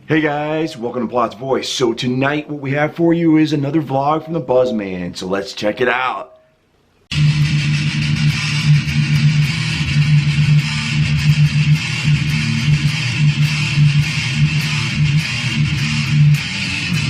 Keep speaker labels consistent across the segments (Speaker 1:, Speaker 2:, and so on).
Speaker 1: Hey guys, welcome to PlotsVoice. So tonight what we have for you is another vlog from the Buzzman, so let's check it out.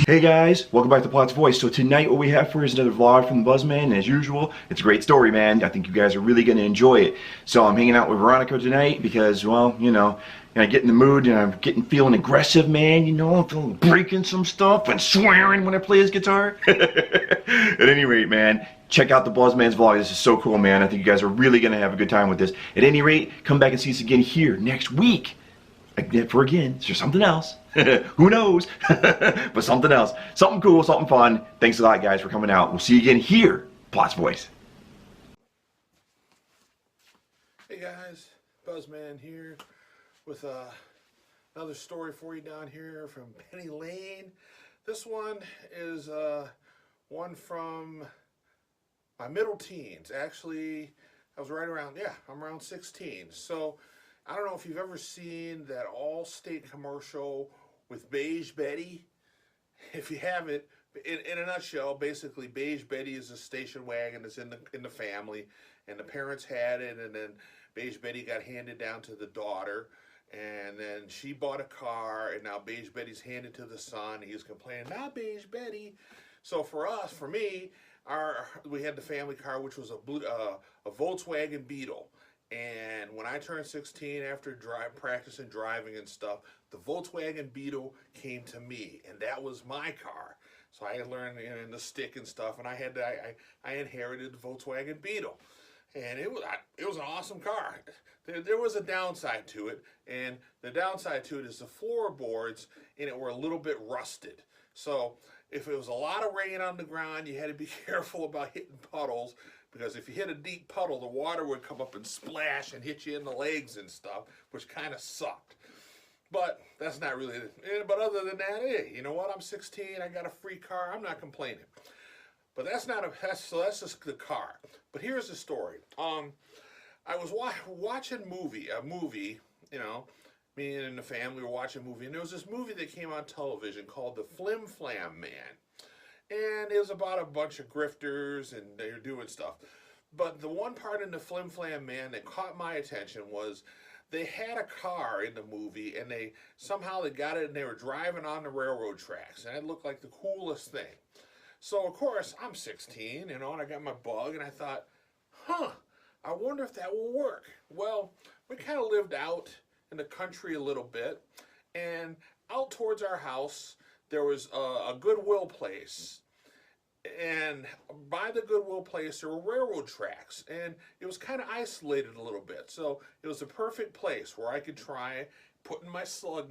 Speaker 1: Hey guys, welcome back to PlotsVoice. So tonight what we have for you is another vlog from the Buzzman, and as usual, it's a great story, man. I think you guys are really going to enjoy it. So I'm hanging out with Veronica tonight because, well, you know, I get in the mood and I'm feeling aggressive, man. You know, I'm feeling breaking some stuff and swearing when I play his guitar. At any rate, man, check out the Buzzman's vlog. This is so cool, man. I think you guys are really going to have a good time with this. At any rate, come back and see us again here next week. Again, for something else. Who knows? But something else. Something cool, something fun. Thanks a lot, guys, for coming out. We'll see you again here, PlotsVoice.
Speaker 2: Hey guys, Buzzman here with another story for you down here from Penny Lane. This one is one from my middle teens. Actually, I was right around, I'm around 16. So I don't know if you've ever seen that All-State commercial with Beige Betty. If you haven't, in a nutshell, basically Beige Betty is a station wagon that's in the family, and the parents had it, and then Beige Betty got handed down to the daughter, and then she bought a car, and now Beige Betty's handed to the son. He was complaining, "Not Beige Betty." So for me, we had the family car, which was a Volkswagen Beetle. And when I turned 16, after practicing driving and stuff, the Volkswagen Beetle came to me, and that was my car. So I had learned in the stick and stuff, and I inherited the Volkswagen Beetle, and it was an awesome car. There was a downside to it, and the downside to it is the floorboards in it were a little bit rusted. So if it was a lot of rain on the ground, you had to be careful about hitting puddles. Because if you hit a deep puddle, the water would come up and splash and hit you in the legs and stuff, which kind of sucked. But that's not really it. But other than that, hey, you know what? I'm 16. I got a free car. I'm not complaining. But that's just the car. But here's the story. I was watching a movie. You know, me and the family were watching a movie, and there was this movie that came on television called The Flam Man. And it was about a bunch of grifters and they're doing stuff. But the one part in the Flim Flam Man that caught my attention was they had a car in the movie, and they got it, and they were driving on the railroad tracks, and it looked like the coolest thing. So of course I'm 16, you know, and I got my bug, and I thought, I wonder if that will work. Well, we kind of lived out in the country a little bit, and out towards our house there was a Goodwill place, and by the Goodwill place there were railroad tracks, and it was kind of isolated a little bit. So it was the perfect place where I could try putting my slug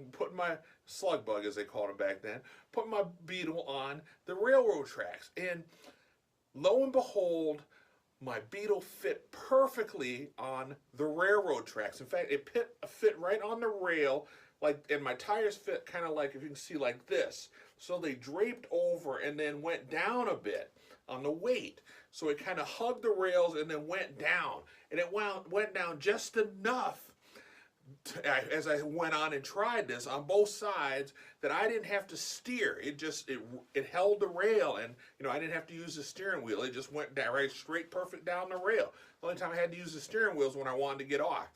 Speaker 2: bug, as they called it back then, putting my Beetle on the railroad tracks. And lo and behold, my Beetle fit perfectly on the railroad tracks. In fact, it fit right on the rail. And my tires fit kind of like, if you can see, like this. So they draped over and then went down a bit on the weight. So it kind of hugged the rails and then went down. And it went down just enough as I went on and tried this on both sides that I didn't have to steer. It held the rail, and you know, I didn't have to use the steering wheel. It just went down right straight, perfect down the rail. The only time I had to use the steering wheel is when I wanted to get off.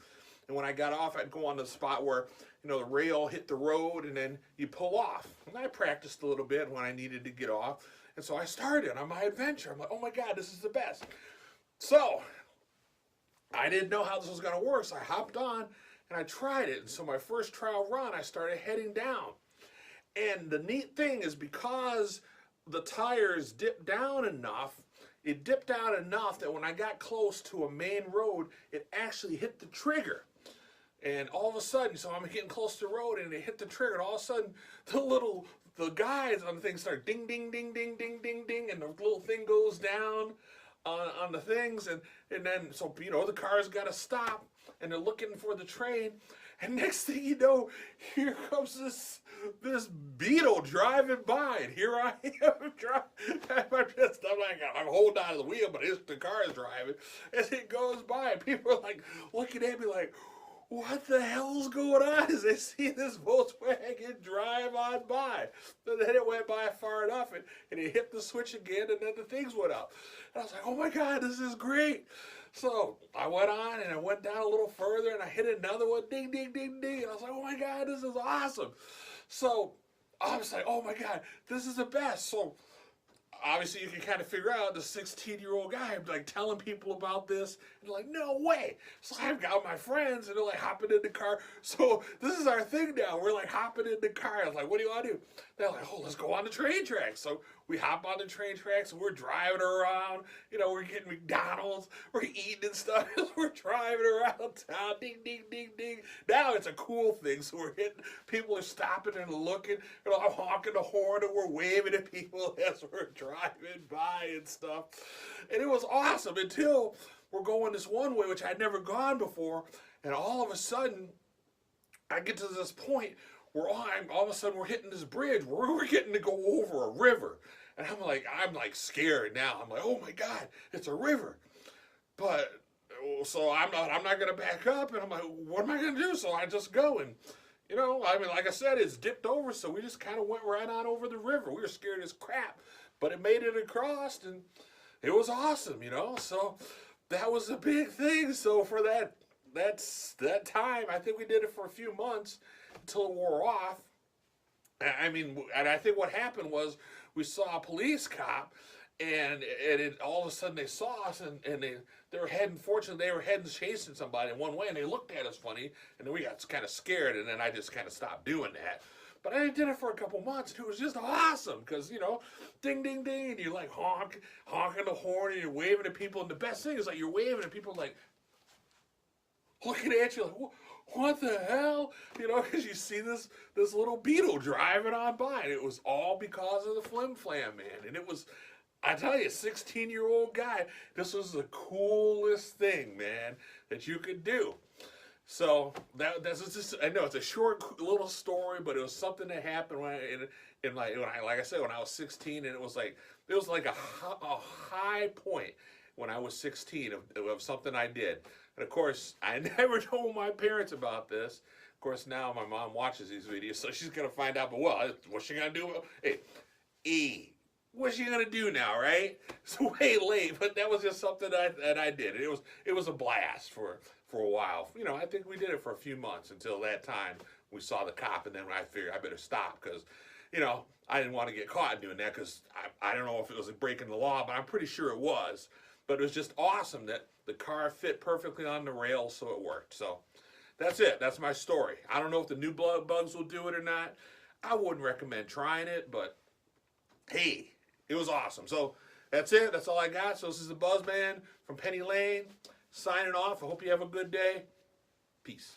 Speaker 2: And when I got off, I'd go on to the spot where, you know, the rail hit the road, and then you pull off. And I practiced a little bit when I needed to get off. And so I started on my adventure. I'm like, oh my God, this is the best. So I didn't know how this was going to work. So I hopped on and I tried it. And so my first trial run, I started heading down. And the neat thing is, because the tires dipped down enough, it dipped out enough that when I got close to a main road, it actually hit the trigger. And all of a sudden, so I'm getting close to the road, and it hit the trigger, and all of a sudden, the guys on the thing start ding, ding, ding, ding, ding, ding, ding, and the little thing goes down on the things, and then, so, you know, the car's got to stop, and they're looking for the train, and next thing you know, here comes this Beetle driving by, and here I am driving. I'm holding on to the wheel, but the car is driving, as it goes by, and people are like looking at me like, what the hell's going on? As they see this Volkswagen drive on by. And then it went by far enough, and it hit the switch again, and then the things went up. And I was like, oh my God, this is great. So I went on, and I went down a little further, and I hit another one, ding, ding, ding, ding. And I was like, oh my God, this is awesome. So I was like, oh my God, this is the best. So obviously you can kind of figure out the 16-year-old guy like telling people about this and like, no way. So I've got my friends and they're like hopping in the car. So this is our thing now. We're like hopping in the car. I was like, what do you want to do? They're like, oh, let's go on the train tracks. So we hop on the train tracks and we're driving around. You know, we're getting McDonald's. We're eating and stuff. We're driving around town. Ding, ding, ding, ding. Now it's a cool thing. So we're hitting, people are stopping and looking. You know, I'm honking the horn and we're waving at people as we're driving by and stuff. And it was awesome until we're going this one way, which I'd never gone before. And all of a sudden, I get to this point where all of a sudden we're hitting this bridge where we're getting to go over a river. And I'm like scared now. I'm like, oh my God, it's a river. But so I'm not gonna back up, and I'm like, what am I gonna do? So I just go, and you know, I mean, like I said, it's dipped over, so we just kind of went right on over the river. We were scared as crap, but it made it across, and it was awesome, you know. So that was a big thing. So for that time, I think we did it for a few months until it wore off. I mean, and I think what happened was we saw a police cop, and all of a sudden they saw us, and they were heading, fortunately, they were heading chasing somebody in one way, and they looked at us funny, and then we got kind of scared, and then I just kind of stopped doing that. But I did it for a couple months, and it was just awesome, because, you know, ding, ding, ding, and you're like honking the horn, and you're waving at people, and the best thing is like you're waving at people like looking at you like, what the hell? You know, because you see this little beetle driving on by, and it was all because of the Flim Flam, man. And it was, I tell you, 16-year-old guy, this was the coolest thing, man, that you could do. So that's just, I know it's a short little story, but it was something that happened like I said, when I was 16, and it was like a high point when I was 16 of something I did. And of course, I never told my parents about this. Of course, now my mom watches these videos, so she's gonna find out. But well, what's she gonna do? Hey, what's she gonna do now, right? It's way late, but that was just something that I did. And it was a blast for a while. You know, I think we did it for a few months until that time we saw the cop, and then I figured I better stop because, you know, I didn't want to get caught doing that because I don't know if it was breaking the law, but I'm pretty sure it was. But it was just awesome that the car fit perfectly on the rails, so it worked. So that's it. That's my story. I don't know if the new bugs will do it or not. I wouldn't recommend trying it, but hey, it was awesome. So that's it. That's all I got. So this is the Buzzman from Penny Lane signing off. I hope you have a good day. Peace.